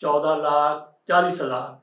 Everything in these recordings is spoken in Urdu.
14,40,000।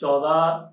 14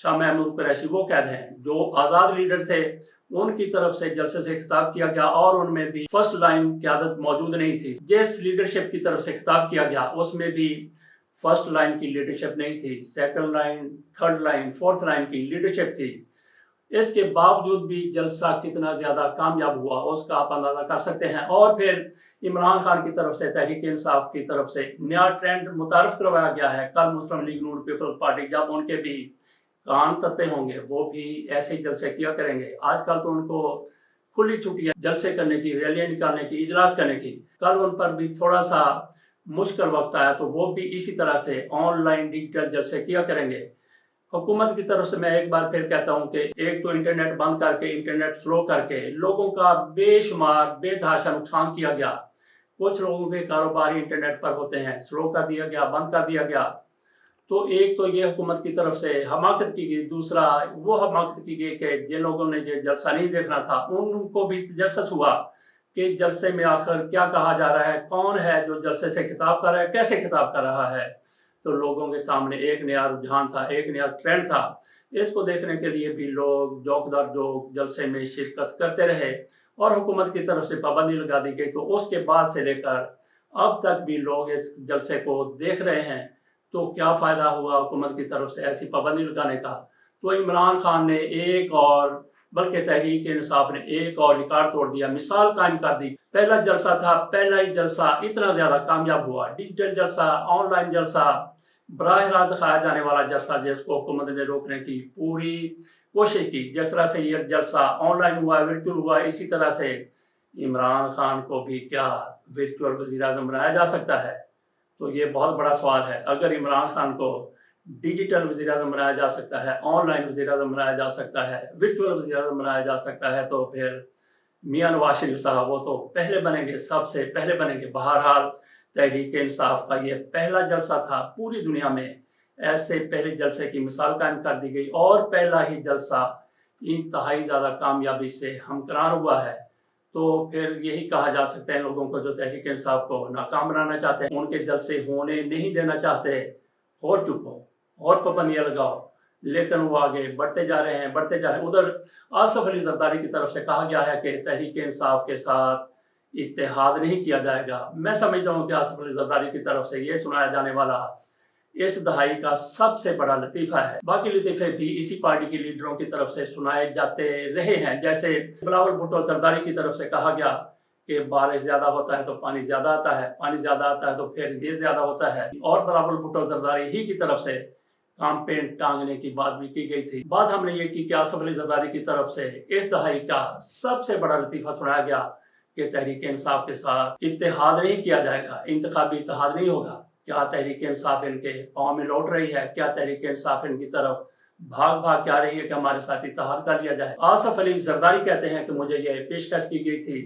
شاہ محمود قریشی وہ قید ہیں جو آزاد لیڈر تھے، ان کی طرف سے جلسے سے خطاب کیا گیا اور ان میں بھی فرسٹ لائن قیادت موجود نہیں تھی۔ جس لیڈرشپ کی طرف سے خطاب کیا گیا اس میں بھی فرسٹ لائن کی لیڈرشپ نہیں تھی، second line, third line, fourth line کی لیڈرشپ تھی۔ اس کے باوجود بھی جلسہ کتنا زیادہ کامیاب ہوا اس کا آپ اندازہ کر سکتے ہیں۔ اور پھر عمران خان کی طرف سے تحریک انصاف کی طرف سے نیا ٹرینڈ متعارف کروایا گیا ہے۔ کل مسلم لیگ نون پیپلز پارٹی جب ان کے بھی کان تتے ہوں گے وہ بھی ایسے جلسے کیا کریں گے۔ آج کل تو ان کو کھلی چھٹی ہے جلسے کرنے کی، ریلیاں نکالنے کی، اجلاس کرنے کی۔ کل ان پر بھی تھوڑا سا مشکل وقت آیا تو وہ بھی اسی طرح سے آن لائن ڈیجیٹل جلسے کیا کریں گے۔ حکومت کی طرف سے میں ایک بار پھر کہتا ہوں کہ ایک تو انٹرنیٹ بند کر کے، انٹرنیٹ سلو کر کے لوگوں کا بے شمار بے تحاشا نقصان کیا گیا۔ کچھ لوگوں کے کاروباری انٹرنیٹ پر ہوتے ہیں، سلو کر دیا گیا، بند کر دیا گیا۔ تو ایک تو یہ حکومت کی طرف سے حماقت کی گئی، دوسرا وہ حماقت کی گئی کہ جن لوگوں نے یہ جلسہ نہیں دیکھنا تھا ان کو بھی تجسس ہوا کہ جلسے میں آخر کیا کہا جا رہا ہے، کون ہے جو جلسے سے خطاب کر رہا ہے، کیسے خطاب کر رہا ہے۔ تو لوگوں کے سامنے ایک نیا رجحان تھا، ایک نیا ٹرینڈ تھا۔ اس کو دیکھنے کے لیے بھی لوگ جوک در جوک جلسے میں شرکت کرتے رہے اور حکومت کی طرف سے پابندی لگا دی گئی۔ تو اس کے بعد سے لے کر اب تک بھی لوگ اس جلسے کو دیکھ رہے ہیں۔ تو کیا فائدہ ہوا حکومت کی طرف سے ایسی پابندی لگانے کا؟ تو عمران خان نے ایک اور بلکہ تحریک انصاف نے ایک اور ریکارڈ توڑ دیا، مثال قائم کر دی۔ پہلا جلسہ تھا، پہلا ہی جلسہ اتنا زیادہ کامیاب ہوا، ڈیجیٹل جلسہ، آن لائن جلسہ، براہ راست دکھایا جانے والا جلسہ جس کو حکومت نے روکنے کی پوری کوشش کی۔ جس طرح سے یہ جلسہ آن لائن ہوا، ورچوئل ہوا، اسی طرح سے عمران خان کو بھی کیا ورچوئل وزیر اعظم بنایا جا سکتا ہے؟ تو یہ بہت بڑا سوال ہے۔ اگر عمران خان کو ڈیجیٹل وزیر اعظم بنایا جا سکتا ہے، آن لائن وزیر اعظم بنایا جا سکتا ہے، ورچوئل وزیر اعظم بنایا جا سکتا ہے، تو پھر میاں نواز شریف صاحب وہ تو پہلے بنیں گے، سب سے پہلے بنیں گے۔ بہرحال تحریک انصاف کا یہ پہلا جلسہ تھا، پوری دنیا میں ایسے پہلے جلسے کی مثال قائم کر دی گئی اور پہلا ہی جلسہ انتہائی زیادہ کامیابی سے ہمکنار ہوا ہے۔ تو پھر یہی کہا جا سکتا ہے لوگوں کو جو تحریک انصاف کو ناکام بنانا چاہتے ہیں، ان کے جلسے ہونے نہیں دینا چاہتے، اور چپ ہو اور پابندیاں لگاؤ، لیکن وہ آگے بڑھتے جا رہے ہیں، بڑھتے جا رہے ہیں۔ ادھر آصف علی زرداری کی طرف سے کہا گیا ہے کہ تحریک انصاف کے ساتھ اتحاد نہیں کیا جائے گا۔ میں سمجھتا ہوں کہ آصف علی زرداری کی طرف سے یہ سنایا جانے والا اس دہائی کا سب سے بڑا لطیفہ ہے۔ باقی لطیفے بھی اسی پارٹی کے لیڈروں کی طرف سے سنائے جاتے رہے ہیں، جیسے بلاول بھٹو زرداری کی طرف سے کہا گیا کہ بارش زیادہ ہوتا ہے تو پانی زیادہ آتا ہے، پانی زیادہ آتا ہے تو پھر یہ زیادہ ہوتا ہے، اور بلاول بھٹو زرداری ہی کی طرف سے کامپین ٹانگنے کی بات بھی کی گئی تھی۔ بات ہم نے یہ کی کہ آصف علی زرداری کی طرف سے اس دہائی کا سب سے بڑا لطیفہ سنایا گیا کہ تحریک انصاف کے ساتھ اتحاد نہیں کیا جائے گا، انتخابی اتحاد نہیں ہوگا۔ کیا تحریک انصاف ان کے پاؤں میں لوٹ رہی ہے؟ کیا تحریک انصاف ان کی طرف بھاگ بھاگ کے آ رہی ہے کہ ہمارے ساتھ اتحاد کر لیا جائے؟ آصف علی زرداری کہتے ہیں کہ مجھے یہ پیشکش کی گئی تھی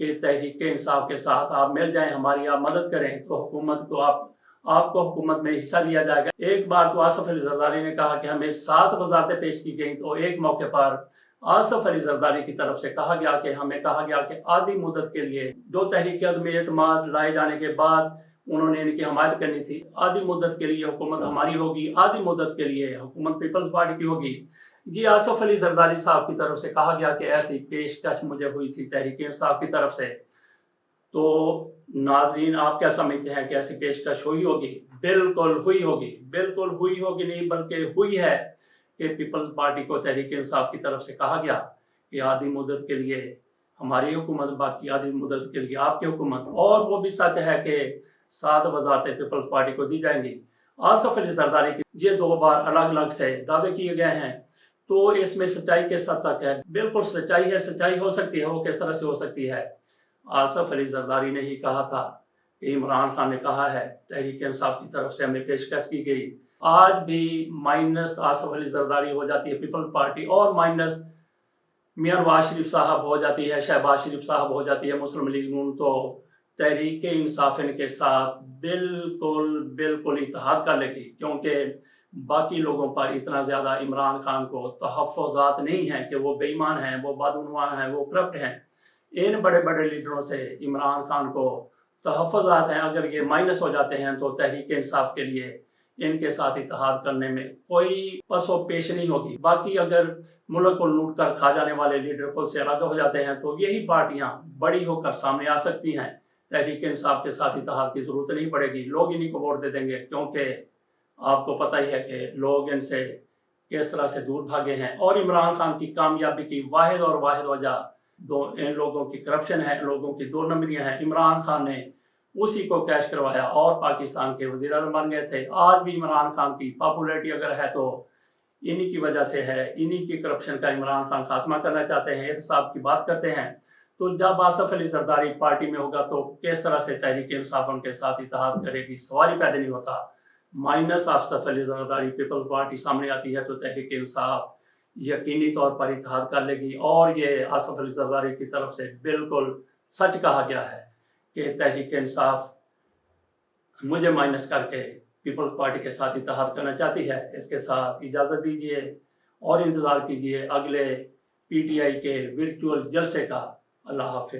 کہ تحریک انصاف کے ساتھ آپ مل جائیں، ہماری آپ مدد کریں، تو حکومت کو آپ کو حکومت میں حصہ دیا جائے گا۔ ایک بار تو آصف علی زرداری نے کہا کہ ہمیں 7 وزارتیں پیش کی گئیں، تو ایک موقع پر آصف علی زرداری کی طرف سے کہا گیا کہ ہمیں کہا گیا کہ آدھی مدت کے لیے جو تحریک عدم اعتماد لائے جانے کے بعد انہوں نے ان کی حمایت کرنی تھی، آدھی مدت کے لیے حکومت ہماری ہوگی، آدھی مدت کے لیے حکومت پیپلز پارٹی کی ہوگی۔ یہ آصف علی زرداری صاحب کی طرف سے کہا گیا کہ ایسی پیشکش مجھے ہوئی تھی تحریک انصاف کی طرف سے۔ تو ناظرین آپ کیا سمجھتے ہیں کہ ایسی پیشکش ہوئی ہوگی؟ بالکل ہوئی ہوگی، بالکل ہوئی ہوگی نہیں بلکہ ہوئی ہے کہ پیپلز پارٹی کو تحریک انصاف کی طرف سے کہا گیا کہ آدھی مدت کے لیے ہماری حکومت، باقی آدھی مدت کے لیے آپ کی حکومت۔ اور وہ بھی سچ ہے کہ 7 وزارتیں پیپلز پارٹی کو دی جائیں گی۔ آصف علی زرداری کی یہ 2 بار الگ الگ سے دعوے کیے گئے ہیں، تو اس میں سچائی کس حد تک ہے؟ بالکل سچائی ہے، سچائی ہو سکتی ہے، وہ کس طرح سے ہو سکتی ہے؟ آصف علی زرداری نے ہی کہا تھا کہ عمران خان نے کہا ہے تحریک انصاف کی طرف سے ہمیں پیشکش کی گئی۔ آج بھی مائنس آصف علی زرداری ہو جاتی ہے پیپلز پارٹی، اور مائنس میاں نواز شریف صاحب ہو جاتی ہے، شہباز شریف صاحب ہو جاتی ہے مسلم لیگ نون، تو تحریک انصاف ان کے ساتھ بالکل اتحاد کر لے گی، کیونکہ باقی لوگوں پر اتنا زیادہ عمران خان کو تحفظات نہیں ہیں کہ وہ بے ایمان ہیں، وہ بدعنوان ہیں، وہ کرپٹ ہیں۔ ان بڑے بڑے لیڈروں سے عمران خان کو تحفظات ہیں، اگر یہ مائنس ہو جاتے ہیں تو تحریک انصاف کے لیے ان کے ساتھ اتحاد کرنے میں کوئی پس و پیش نہیں ہوگی۔ باقی اگر ملک کو لوٹ کر کھا جانے والے لیڈر خود سے الگ ہو جاتے ہیں تو یہی پارٹیاں بڑی ہو کر سامنے آ سکتی ہیں۔ تحریک انصاف کے ساتھ اتحاد کی ضرورت نہیں پڑے گی، لوگ انہیں کو ووٹ دے دیں گے، کیونکہ آپ کو پتہ ہی ہے کہ لوگ ان سے کس طرح سے دور بھاگے ہیں۔ اور عمران خان کی کامیابی کی واحد وجہ ان لوگوں کی کرپشن ہے، لوگوں کی دو نمبریاں ہیں۔ عمران خان نے اسی کو کیش کروایا اور پاکستان کے وزیر اعظم بن گئے تھے۔ آج بھی عمران خان کی پاپولیرٹی اگر ہے تو انہی کی وجہ سے ہے، انہی کی کرپشن کا عمران خان خاتمہ کرنا چاہتے ہیں، احتساب کی بات کرتے ہیں۔ تو جب آصف علی زرداری پارٹی میں ہوگا تو کس طرح سے تحریک انصاف ان کے ساتھ اتحاد کرے گی، سوال ہی پیدا نہیں ہوتا۔ Minus Asif Ali Zardari Peoples party سامنے آتی ہے تو تحریک انصاف یقینی طور پر اتحاد کر لے گی۔ اور یہ آصف علی زرداری کی طرف سے بالکل سچ کہا گیا ہے کہ تحریک انصاف مجھے مائنس کر کے پیپلز پارٹی کے ساتھ اتحاد کرنا چاہتی ہے۔ اس کے ساتھ اجازت دیجیے اور انتظار کیجیے اگلے پی ٹی آئی کے ورچوئل جلسے کا۔ اللہ حافظ۔